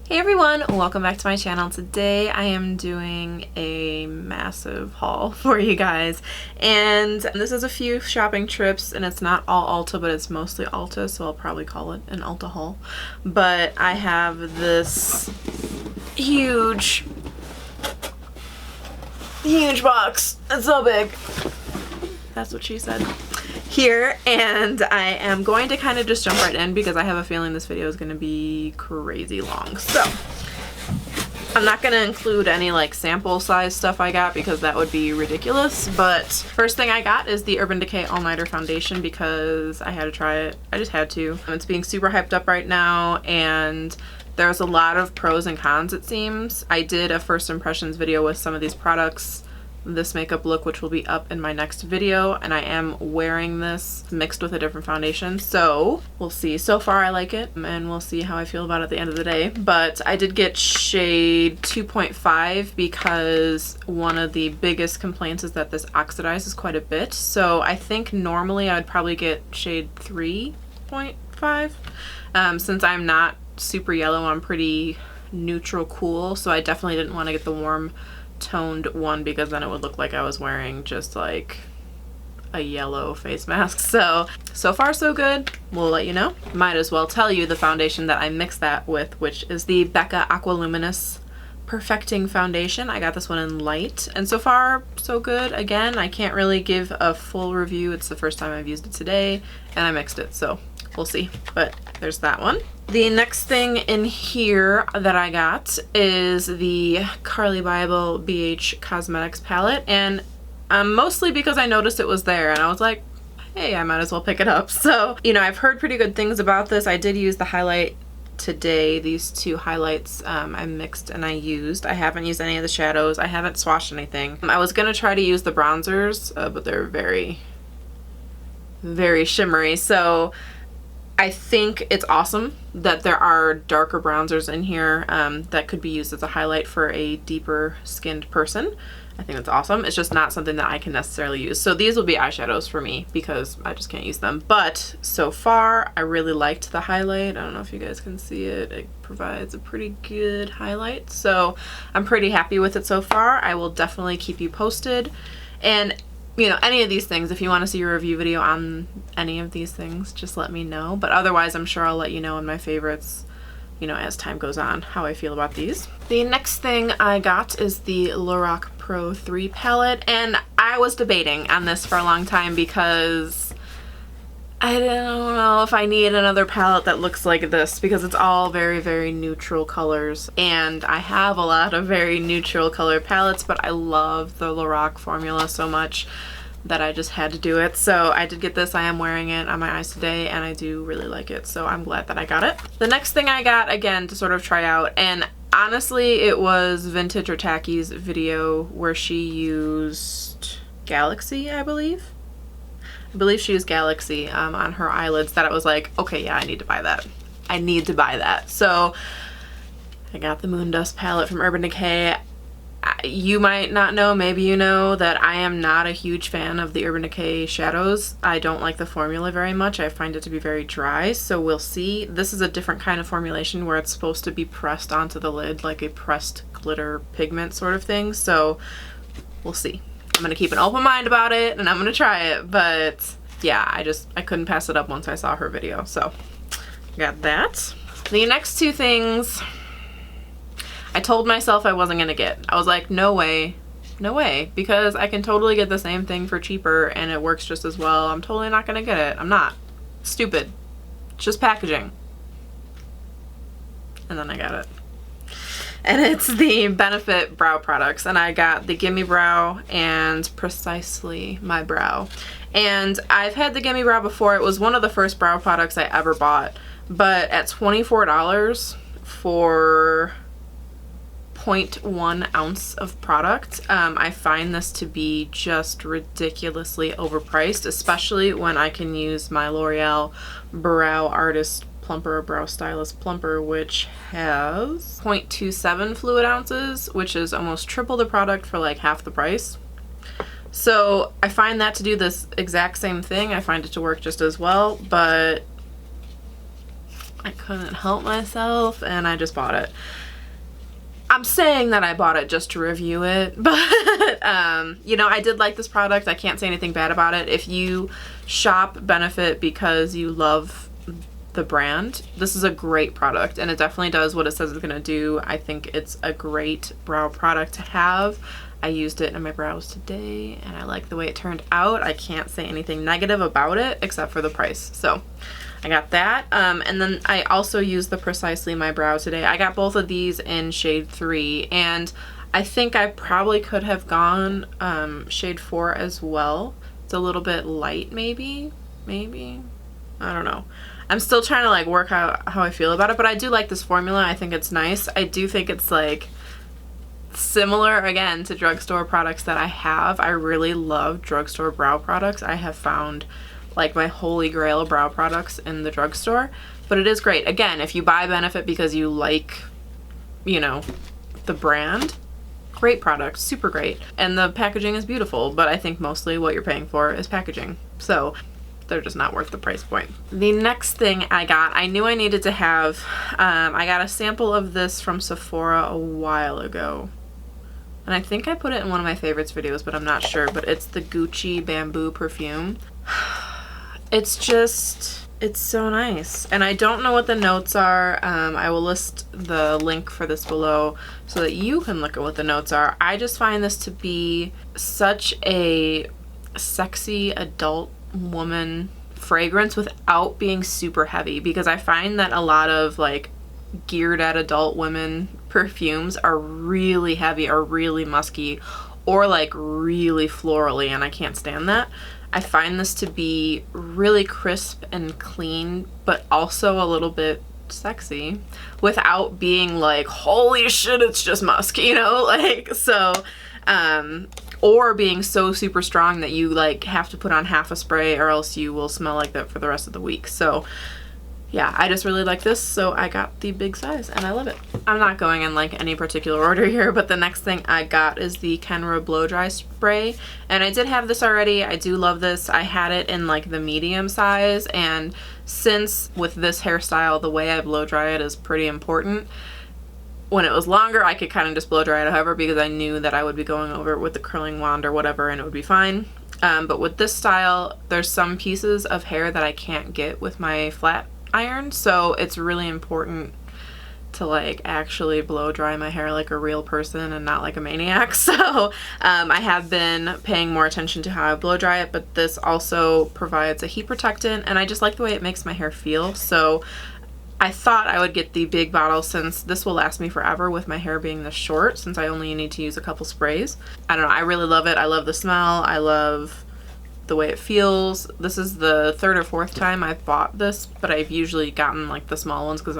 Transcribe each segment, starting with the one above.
Hey everyone, welcome back to my channel. Today I am doing a massive haul for you guys, and this is a few shopping trips, and it's not all Ulta, but it's mostly Ulta, so I'll probably call it an Ulta haul. But I have this huge box. It's so big. That's what she said. Here, and I am going to kind of just jump right in because I have a feeling this video is going to be crazy long. So I'm not going to include any like sample size stuff I got because that would be ridiculous, but first thing I got is the Urban Decay All Nighter foundation because I had to try it. I just had to. It's being super hyped up right now, and there's a lot of pros and cons, it seems. I did a first impressions video with some of these products, this makeup look, which will be up in my next video, and I am wearing this mixed with a different foundation, so we'll see. So far I like it, and we'll see how I feel about it at the end of the day. But I did get shade 2.5 because one of the biggest complaints is that this oxidizes quite a bit, so I think normally I would probably get shade 3.5. Since I'm not super yellow, I'm pretty neutral cool, so I definitely didn't want to get the warm toned one because then it would look like I was wearing just like a yellow face mask. So far so good. We'll let you know. Might as well tell you the foundation that I mixed that with, which is the Becca Aqua Luminous Perfecting Foundation. I got this one in light, and so far so good. Again, I can't really give a full review. It's the first time I've used it today, and I mixed it, so we'll see. But there's that one. The next thing in here that I got is the Carli Bybel BH Cosmetics palette, and mostly because I noticed it was there and I was like, hey, I might as well pick it up. So, you know, I've heard pretty good things about this. I did use the highlight today. These two highlights I mixed and I used. I haven't used any of the shadows. I haven't swatched anything. I was gonna try to use the bronzers, but they're very, very shimmery. So I think it's awesome that there are darker bronzers in here that could be used as a highlight for a deeper skinned person. I think that's awesome. It's just not something that I can necessarily use. So these will be eyeshadows for me because I just can't use them. But so far, I really liked the highlight. I don't know if you guys can see it. It provides a pretty good highlight. So I'm pretty happy with it so far. I will definitely keep you posted. And you know, any of these things, if you want to see a review video on any of these things, just let me know. But otherwise, I'm sure I'll let you know in my favorites, you know, as time goes on, how I feel about these. The next thing I got is the Lorac Pro 3 palette, and I was debating on this for a long time because I don't know if I need another palette that looks like this because it's all very, very neutral colors, and I have a lot of very neutral color palettes, but I love the Lorac formula so much that I just had to do it. So I did get this. I am wearing it on my eyes today, and I do really like it, so I'm glad that I got it. The next thing I got, again, to sort of try out, and honestly it was Vintage or Tacky's video where she used Galaxy, I believe she used Galaxy on her eyelids, that I was like, okay, yeah, I need to buy that. I need to buy that. So I got the Moondust palette from Urban Decay. You might not know, maybe you know, that I am not a huge fan of the Urban Decay shadows. I don't like the formula very much. I find it to be very dry, so we'll see. This is a different kind of formulation where it's supposed to be pressed onto the lid like a pressed glitter pigment sort of thing, so we'll see. I'm gonna keep an open mind about it and I'm gonna try it, but yeah, I couldn't pass it up once I saw her video, so got that. The next two things I told myself I wasn't gonna get. I was like, no way, because I can totally get the same thing for cheaper and it works just as well. I'm totally not gonna get it. I'm not. Stupid. It's just packaging. And then I got it. And it's the Benefit brow products, and I got the Gimme Brow and Precisely My Brow. And I've had the Gimme Brow before. It was one of the first brow products I ever bought, but at $24 for 0.1 ounce of product, I find this to be just ridiculously overpriced, especially when I can use my L'Oreal Brow Artist Plumper, Brow Stylist Plumper, which has 0.27 fluid ounces, which is almost triple the product for like half the price. So I find that to do this exact same thing. I find it to work just as well, but I couldn't help myself and I just bought it. I'm saying that I bought it just to review it, but you know, I did like this product. I can't say anything bad about it. If you shop Benefit because you love the brand, this is a great product, and it definitely does what it says it's gonna do. I think it's a great brow product to have. I used it in my brows today and I like the way it turned out. I can't say anything negative about it except for the price. So I got that. And then I also used the Precisely My Brow today. I got both of these in shade 3, and I think I probably could have gone shade 4 as well. It's a little bit light, maybe. I don't know. I'm still trying to like work out how I feel about it, but I do like this formula. I think it's nice. I do think it's like similar again to drugstore products that I have. I really love drugstore brow products. I have found like my holy grail of brow products in the drugstore, but it is great. Again, if you buy Benefit because you like, you know, the brand, great product, super great. And the packaging is beautiful, but I think mostly what you're paying for is packaging. So they're just not worth the price point. The next thing I got, I knew I needed to have, I got a sample of this from Sephora a while ago. And I think I put it in one of my favorites videos, but I'm not sure. But it's the Gucci Bamboo perfume. It's just, it's so nice. And I don't know what the notes are. I will list the link for this below so that you can look at what the notes are. I just find this to be such a sexy adult woman fragrance without being super heavy, because I find that a lot of like geared at adult women perfumes are really heavy or really musky or like really florally, and I can't stand that. I find this to be really crisp and clean, but also a little bit sexy without being like, holy shit, it's just musk, you know, like, so or being so super strong that you like have to put on half a spray or else you will smell like that for the rest of the week. So yeah, I just really like this, so I got the big size and I love it. I'm not going in like any particular order here, but the next thing I got is the Kenra blow dry spray, and I did have this already. I do love this. I had it in like the medium size, and since with this hairstyle the way I blow dry it is pretty important, when it was longer I could kind of just blow dry it however, because I knew that I would be going over it with the curling wand or whatever and it would be fine. But with this style, there's some pieces of hair that I can't get with my flat iron, so it's really important to like actually blow dry my hair like a real person and not like a maniac. So I have been paying more attention to how I blow dry it, but this also provides a heat protectant and I just like the way it makes my hair feel. So I thought I would get the big bottle since this will last me forever with my hair being this short, since I only need to use a couple sprays. I don't know, I really love it. I love the smell. I love the way it feels. This is the third or fourth time I've bought this, but I've usually gotten like the small ones because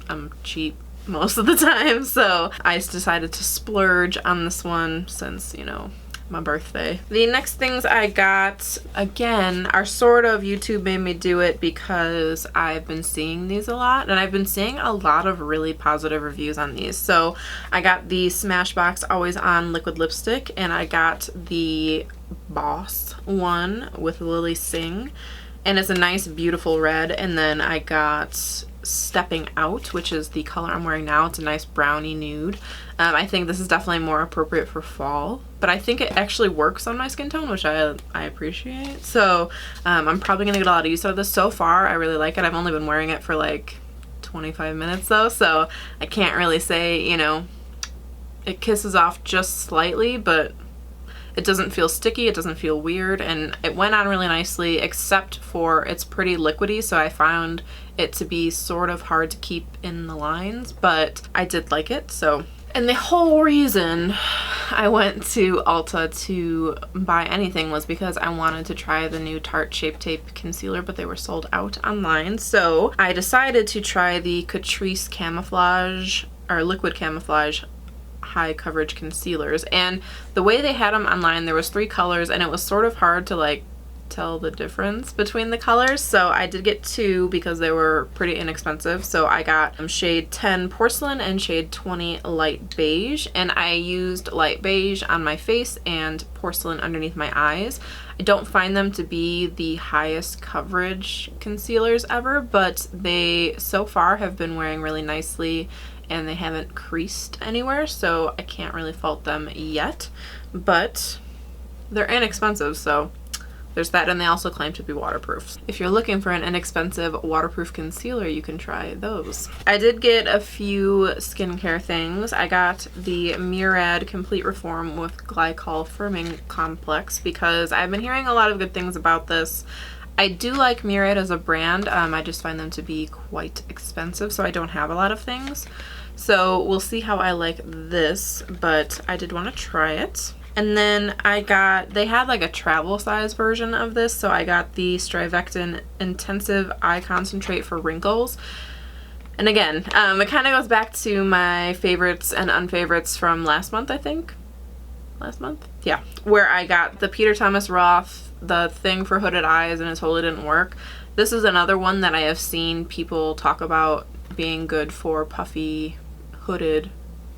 I'm cheap most of the time. So I just decided to splurge on this one since, you know, my birthday. The next things I got, again, are sort of YouTube made me do it because I've been seeing these a lot, and I've been seeing a lot of really positive reviews on these. So I got the Smashbox Always On liquid lipstick, and I got the BAWSE one with Lily Singh, and it's a nice beautiful red. And then I got Stepping Out, which is the color I'm wearing now. It's a nice brownie nude. I think this is definitely more appropriate for fall, but I think it actually works on my skin tone, which I appreciate. So I'm probably gonna get a lot of use out of this. So far I really like it. I've only been wearing it for like 25 minutes though, so I can't really say, you know, it kisses off just slightly, but it doesn't feel sticky, it doesn't feel weird, and it went on really nicely, except for it's pretty liquidy, so I found it to be sort of hard to keep in the lines, but I did like it. So, and the whole reason I went to Ulta to buy anything was because I wanted to try the new Tarte Shape Tape Concealer, but they were sold out online. So I decided to try the Catrice Camouflage, or Liquid Camoflage high coverage concealers, and the way they had them online, there was 3 colors and it was sort of hard to like tell the difference between the colors. So I did get two because they were pretty inexpensive. So I got shade 10 Porcelain and shade 20 Light Beige, and I used Light Beige on my face and Porcelain underneath my eyes. I don't find them to be the highest coverage concealers ever, but they so far have been wearing really nicely and they haven't creased anywhere, so I can't really fault them yet, but they're inexpensive, so there's that, and they also claim to be waterproof. If you're looking for an inexpensive waterproof concealer, you can try those. I did get a few skincare things. I got the Murad Complete Reform with Glycol Firming Complex because I've been hearing a lot of good things about this. I do like Murad as a brand. I just find them to be quite expensive, so I don't have a lot of things. So we'll see how I like this, but I did want to try it. And then they had like a travel size version of this, so I got the Strivectin Intensive Eye Concentrate for Wrinkles. And again, it kind of goes back to my favorites and unfavorites from last month, I think. Last month? Yeah. Where I got the Peter Thomas Roth, the thing for hooded eyes, and it totally didn't work. This is another one that I have seen people talk about being good for puffy, hooded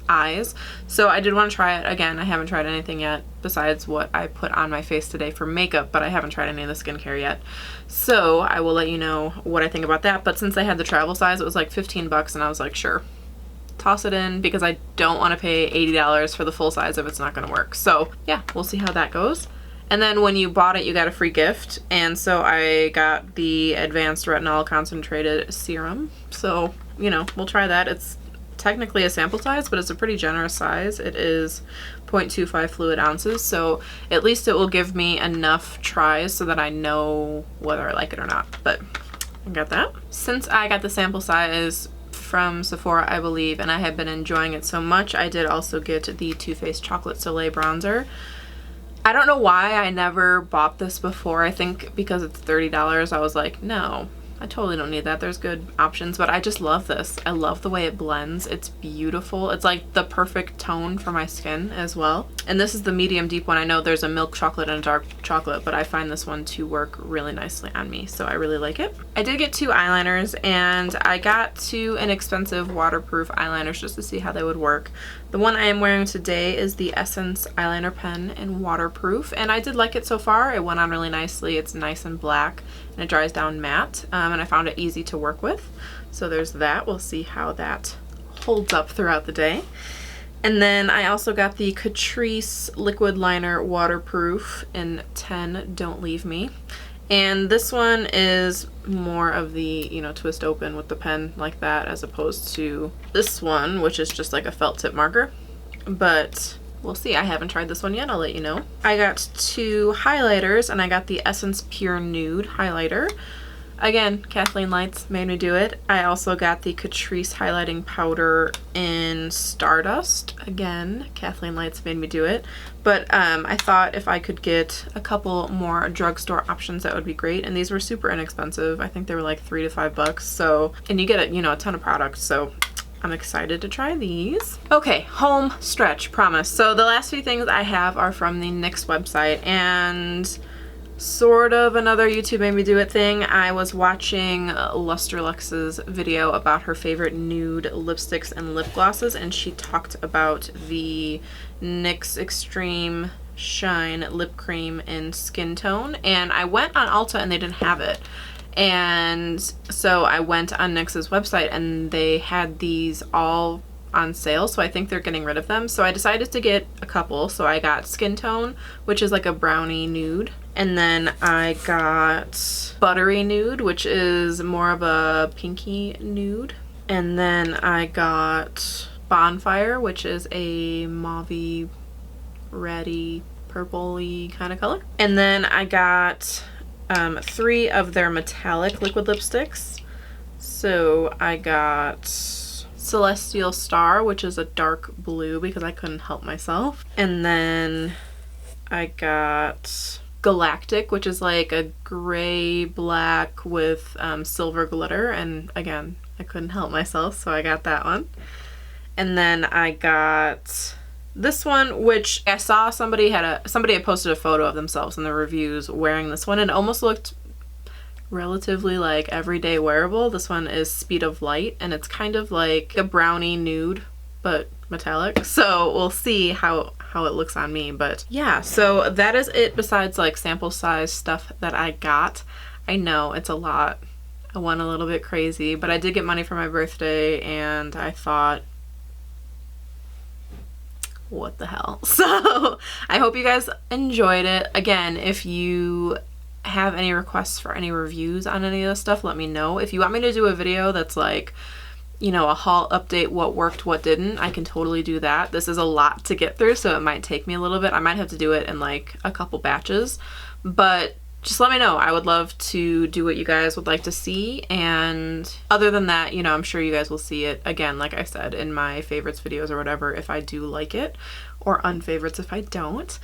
eyes. So I did want to try it. Again, I haven't tried anything yet besides what I put on my face today for makeup, but I haven't tried any of the skincare yet. So I will let you know what I think about that. But since I had the travel size, it was like 15 bucks, and I was like, sure, toss it in, because I don't want to pay $80 for the full size if it's not going to work. So yeah, we'll see how that goes. And then when you bought it, you got a free gift. And so I got the Advanced Retinol Concentrated Serum. So, you know, we'll try that. It's technically a sample size, but it's a pretty generous size. It is 0.25 fluid ounces. So at least it will give me enough tries so that I know whether I like it or not. But I got that. Since I got the sample size from Sephora, I believe, and I have been enjoying it so much, I did also get the Too Faced Chocolate Soleil Bronzer. I don't know why I never bought this before. I think because it's $30, I was like, no, I totally don't need that. There's good options, but I just love this. I love the way it blends. It's beautiful. It's like the perfect tone for my skin as well. And this is the medium deep one. I know there's a milk chocolate and a dark chocolate, but I find this one to work really nicely on me, so I really like it. I did get two eyeliners, and I got two inexpensive waterproof eyeliners just to see how they would work. The one I am wearing today is the Essence eyeliner pen in waterproof, and I did like it so far. It went on really nicely. It's nice and black, and it dries down matte, and I found it easy to work with. So there's that. We'll see how that holds up throughout the day. And then I also got the Catrice Liquid Liner Waterproof in 10 Don't Leave Me. And this one is more of the, you know, twist open with the pen like that, as opposed to this one, which is just like a felt tip marker. But we'll see. I haven't tried this one yet. I'll let you know. I got two highlighters, and I got the Essence Pure Nude highlighter. Again, Kathleen Lights made me do it. I also got the Catrice highlighting powder in Stardust. Again, Kathleen Lights made me do it. But I thought if I could get a couple more drugstore options, that would be great. And these were super inexpensive. I think they were like $3 to $5. So, and you get a ton of products. So I'm excited to try these. Okay, home stretch, promise. So the last few things I have are from the NYX website, and sort of another YouTube made me do it thing. I was watching Lux's video about her favorite nude lipsticks and lip glosses, and she talked about the NYX Extreme Shine Lip Cream in Skin Tone, and I went on Ulta and they didn't have it. And so I went on NYX's website and they had these all on sale, so I think they're getting rid of them. So I decided to get a couple. So I got Skin Tone, which is like a brownie nude. And then I got Buttery Nude, which is more of a pinky nude. And then I got Bonfire, which is a mauve-y, reddy, purple-y kind of color. And then I got 3 of their metallic liquid lipsticks. So I got Celestial Star, which is a dark blue because I couldn't help myself. And then I got Galactic, which is like a gray black with silver glitter, and again, I couldn't help myself, so I got that one. And then I got This one, which I saw somebody had posted a photo of themselves in the reviews wearing this one, and it almost looked relatively like everyday wearable. This one is Speed of Light, and it's kind of like a brownie nude but metallic, so we'll see how it looks on me. But yeah, so that is it besides like sample size stuff that I got. I know it's a lot. I went a little bit crazy, but I did get money for my birthday, and I thought, what the hell? So I hope you guys enjoyed it. Again, if you have any requests for any reviews on any of this stuff, let me know. If you want me to do a video that's like, you know, a haul update, what worked, what didn't, I can totally do that. This is a lot to get through, so it might take me a little bit. I might have to do it in like a couple batches, but just let me know. I would love to do what you guys would like to see. And other than that, you know, I'm sure you guys will see it again, like I said, in my favorites videos or whatever, if I do like it, or unfavorites if I don't.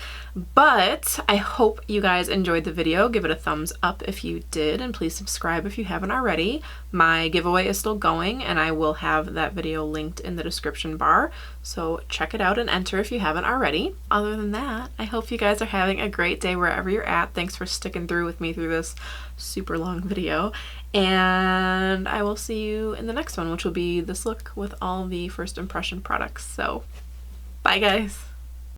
But I hope you guys enjoyed the video. Give it a thumbs up if you did, and please subscribe if you haven't already. My giveaway is still going, and I will have that video linked in the description bar, so check it out and enter if you haven't already. Other than that, I hope you guys are having a great day wherever you're at. Thanks for sticking through with me through this super long video, and I will see you in the next one, which will be this look with all the first impression products. So bye guys.